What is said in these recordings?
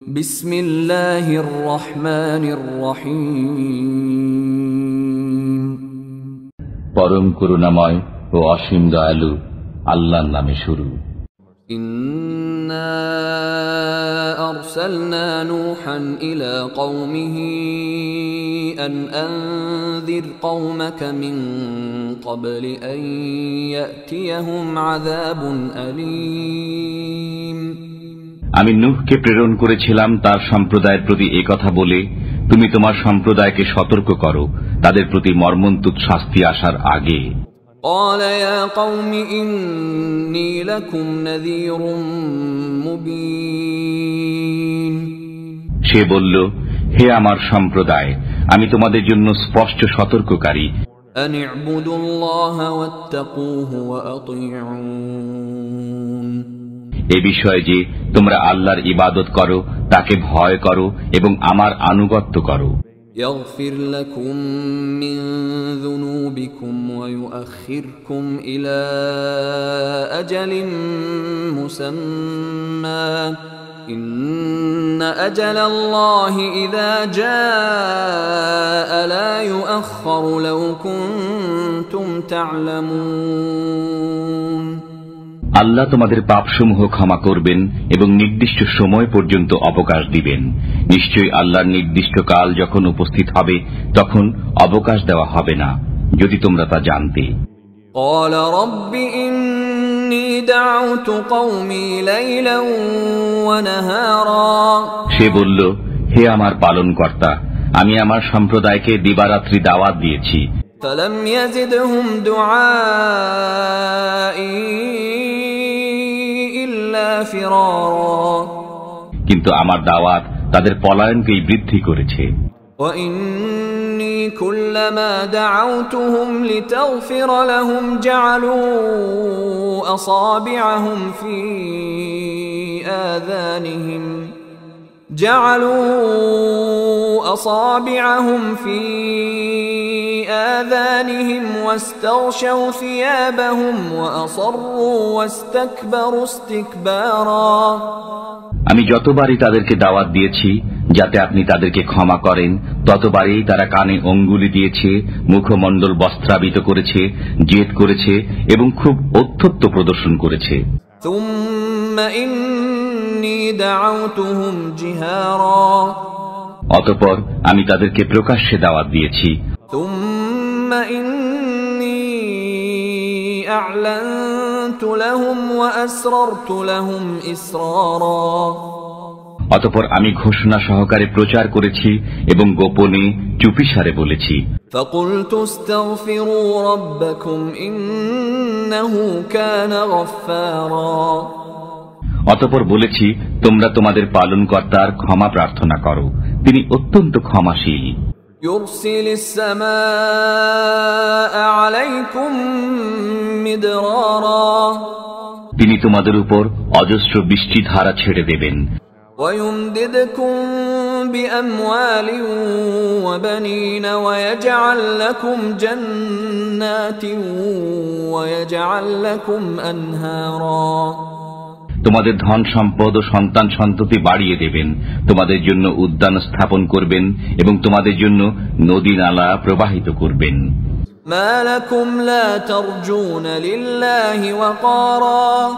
বিসমিল্লাহির রহমানির রহিম। পরম করুণাময় ও অসীম দয়ালু আল্লাহর নামে শুরু। ইন্না আরসালনা নূহান ইলা কওমিহি আন আনযির কওমাকা মিন ক্বাবলি আন ইয়াতিয়াহুম আযাবুন আলীম। আমি নূহকে প্রেরণ করেছিলাম তার সম্প্রদায়ের প্রতি একথা বলে, তুমি তোমার সম্প্রদায়কে সতর্ক করো তাদের প্রতি মর্মন্তুদ শাস্তি আসার আগে। قال يا قوم إني لكم نذير مبين। সে বলল, হে আমার সম্প্রদায়, আমি তোমাদের জন্য স্পষ্ট সতর্ককারী। أن اعبدوا الله واتقوه وأطيعون। এ বিষয়ে যে তোমরা আল্লাহর ইবাদত করো, তাকে ভয় করো এবং আমার আনুগত্য করো। يغفر لكم من ذنوبكم ويؤخركم إلى أجل مسمى إن أجل الله إذا جاء لا يؤخر لو كنتم تعلمون। আল্লাহ তোমাদের পাপসমূহ ক্ষমা করবেন এবং নির্দিষ্ট সময় পর্যন্ত অবকাশ দিবেন। নিশ্চয়ই আল্লাহর নির্দিষ্ট কাল যখন উপস্থিত হবে তখন অবকাশ দেওয়া হবে না, যদি তোমরা তা জানতে। قال رب إني دعوت قومي ليلا ونهارا। সে বলল, হে আমার পালনকর্তা, আমি আমার সম্প্রদায়কে দিবারাত্রি দাওয়াত দিয়েছি। فلم يزدهم دعائي إلا فرارا। কিন্তু আমার দাওয়াত তাদের পলায়নকেই বৃদ্ধি করেছে। وإني كلما دعوتهم لتغفر لهم جعلوا أصابعهم في آذانهم واستغشوا ثيابهم وأصروا واستكبروا استكبارا। আমি যতবারই তাদেরকে দাওয়াত দিয়েছি যাতে আপনি তাদেরকে ক্ষমা করেন, ততবারই তারা কানে অঙ্গুলি দিয়েছে, মুখমণ্ডল বস্ত্রাবৃত করেছে, জেদ করেছে এবং খুব অত্যত্ব প্রদর্শন করেছে। ثم إني دعوتهم جهارا। অতঃপর আমি তাদেরকে প্রকাশ্যে দাওয়াত দিয়েছি। ثم إني أعلنت لهم وأسررت لهم إسرارا। অতঃপর আমি ঘোষণা সহকারে প্রচার করেছি এবং গোপনে চুপিসারে বলেছি। فقلت استغفروا ربكم إنه كان غفارا। অতঃপর বলেছি, তোমরা তোমাদের পালনকর্তার ক্ষমা প্রার্থনা করো, তিনি অত্যন্ত ক্ষমাশীল। يرسل السماء عليكم مدرارا। তিনি তোমাদের উপর অজস্র বৃষ্টিধারা ছেড়ে দেবেন। ويمددكم بأموال وبنين ويجعل لكم جنات ويجعل لكم أنهارا। তোমাদের ধন সম্পদ ও সন্তান সন্ততি বাড়িয়ে দেবেন, তোমাদের জন্য উদ্যান স্থাপন করবেন এবং তোমাদের জন্য নদী নালা প্রবাহিত করবেন। ما لكم لا ترجون لله وقارا।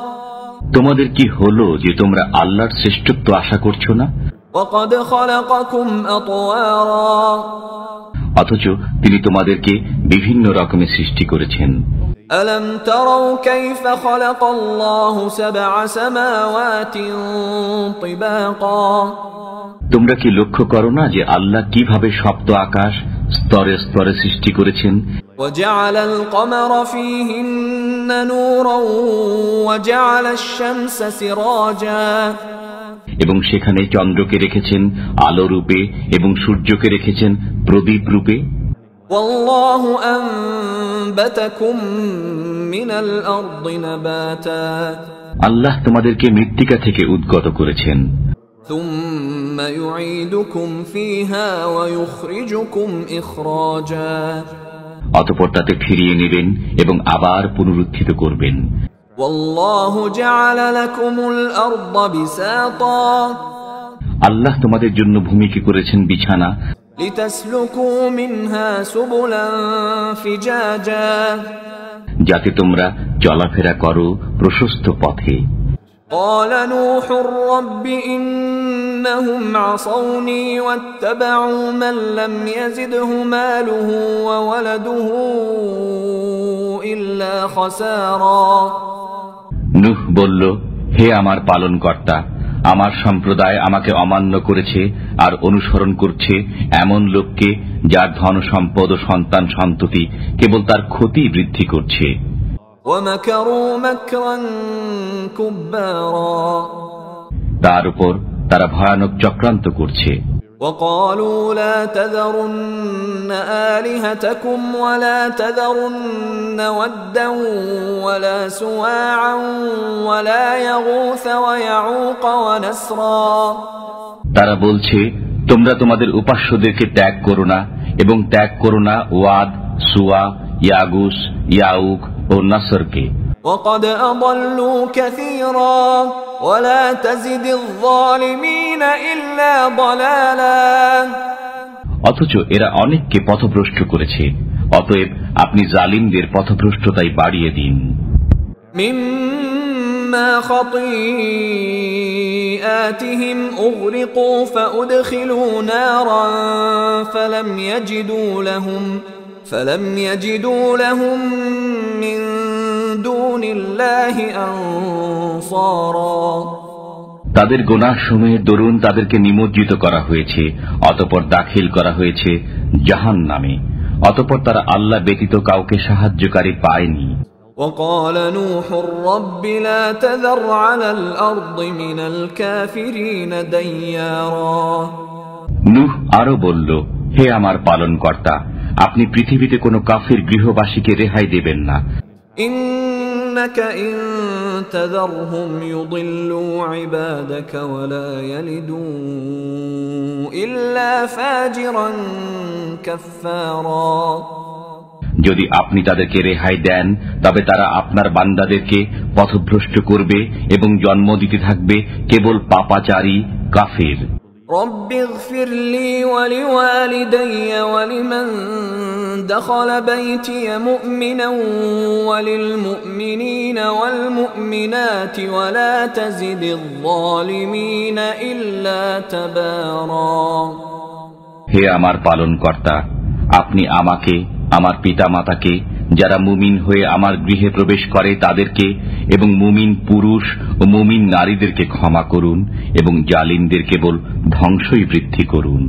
তোমাদের কি হলো যে তোমরা আল্লাহর শ্রেষ্ঠত্ব আশা করছো না? وقد خلقكم أطوارا। অথচ তিনি তোমাদেরকে বিভিন্ন রকমের সৃষ্টি করেছেন। ألم تروا كيف خلق الله سبع سماوات طباقا। তোমরা কি লক্ষ্য করো না যে আল্লাহ কিভাবে সপ্ত আকাশ স্তরে স্তরে সৃষ্টি করেছেন? وجعل القمر فيهن نورا وجعل الشمس سراجا। এবং সেখানে চন্দ্রকে রেখেছেন আলো রূপে এবং সূর্যকে রেখেছেন প্রদীপ রূপে। والله أنبتكم من الأرض نباتا। আল্লাহ তোমাদেরকে মৃত্তিকা থেকে উদ্গত করেছেন। ثم يعيدكم فيها ويخرجكم إخراجا। অতঃপর তাতে ফিরিয়ে নেবেন এবং আবার পুনরুত্থিত করবেন। والله جعل لكم الأرض بساطا। আল্লাহ তোমাদের জন্য ভূমিকে করেছেন বিছানা, لتسلكوا منها سبلا فجاجا যাতে তোমরা চলাফেরা করো প্রশস্ত পথে। قال نوح رب إنهم عصوني واتبعوا من لم يزده ماله وولده إلا خسارا। নূহ বলল, হে আমার পালনকর্তা, আমার সম্প্রদায় আমাকে অমান্য করেছে আর অনুসরণ করছে এমন লোককে যার ধন সম্পদ ও সন্তান সন্ততি কেবল তার ক্ষতি বৃদ্ধি করছে। ومكروا مكرا كبارا তার উপর তারা ভয়ানক চক্রান্ত করছে। وقالوا لا تذرن آلهتكم ولا تذرن ودا ولا سواعا ولا يغوث ويعوق ونسرا। তারা বলছে, তোমরা তোমাদের উপাস্যদেরকে ত্যাগ করো না এবং ত্যাগ করো না ওয়াদ, সুয়া, ইয়াগুস, ইয়াউক ও নাসরকে। وقد أضلوا كثيرا ولا تزد الظالمين إلا ضلالا। অথচ এরা অনেককে পথভ্রষ্ট করেছে, অতএব আপনি জালিমদের পথভ্রষ্টতাই বাড়িয়ে দিন। مما خطيئاتهم أغرقوا فأدخلوا نارا فلم يجدوا لهم من دون الله أنصارا। তাদের গুনাহসমূহের দরুন তাদেরকে নিমজ্জিত করা হয়েছে, অতঃপর দাখিল করা হয়েছে জাহান্নামে, অতঃপর তারা আল্লাহ ব্যতীত কাউকে সাহায্যকারী পায়নি। وقال نوح رب لا تذر على الأرض من الكافرين ديارا। নূহ আরো বলল, হে আমার পালনকর্তা, আপনি পৃথিবীতে কোনো কাফির গৃহবাসীকে রেহাই দেবেন না। إنك إن تذرهم يضلوا عبادك ولا يلدوا إلا فاجرا كفارا। যদি আপনি তাদেরকে রেহাই দেন তবে তারা আপনার বান্দাদেরকে পথভ্রষ্ট করবে এবং জন্ম দিতে থাকবে কেবল পাপাচারী কাফির। رب اغفر لي ولوالدي ولمن دخل بيتي مؤمنا وللمؤمنين والمؤمنات ولا تزد الظالمين إلا تبارا। হে আমার পালনকর্তা, আপনি আমাকে, আমার পিতামাতাকে, যারা মুমিন হয়ে আমার গৃহে প্রবেশ করে তাদেরকে এবং মুমিন পুরুষ ও মুমিন নারীদেরকে ক্ষমা করুন এবং জালিমদের কেবল ধ্বংসই বৃদ্ধি করুন।